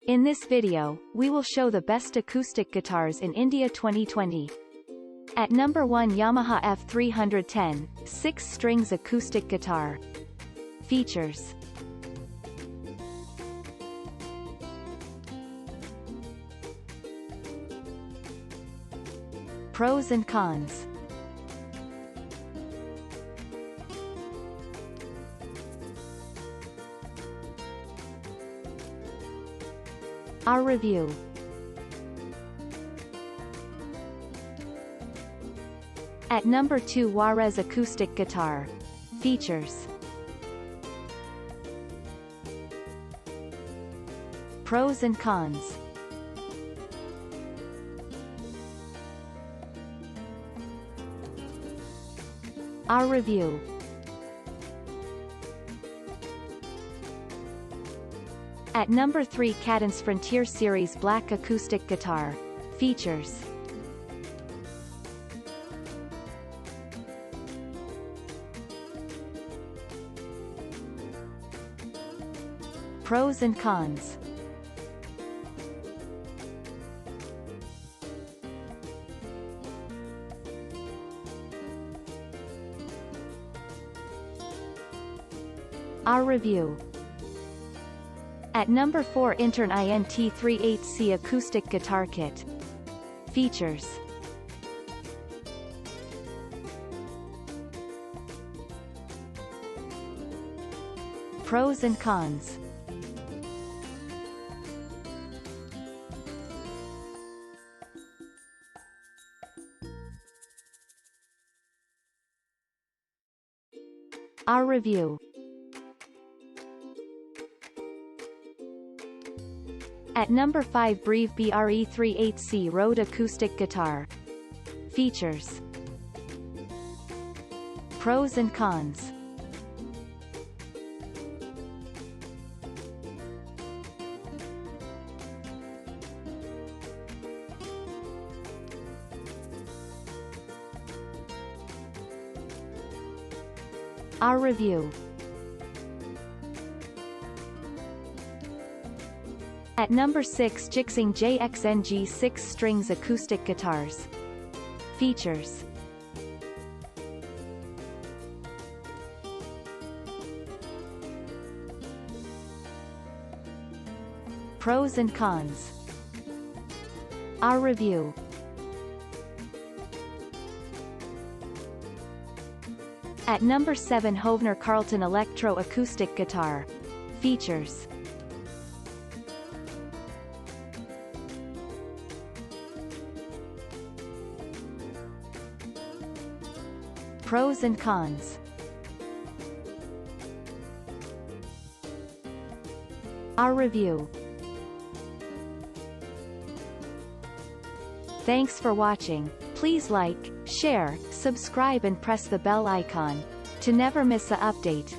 In this video, we will show the best acoustic guitars in India 2020. At number 1, Yamaha F310, 6 strings acoustic guitar. Features. Pros and cons. Our review. At number 2, Juarez Acoustic Guitar. Features. Pros and cons. Our review. At number 3, Kadence Frontier Series Black Acoustic Guitar. Features. Pros and cons. Our review. At number 4, Intern INT38C Acoustic Guitar Kit. Features. Pros and cons. Our review. At number 5, Breve BRE38C Rode Acoustic Guitar. Features. Pros and cons. Our review. At number 6, Jixing JXNG 6 strings acoustic guitars. Features. Pros and cons. Our review. At number 7, Hovner Carlton Electro Acoustic Guitar. Features. Pros and cons. Our review. Thanks for watching. Please like, share, subscribe and press the bell icon to never miss an update.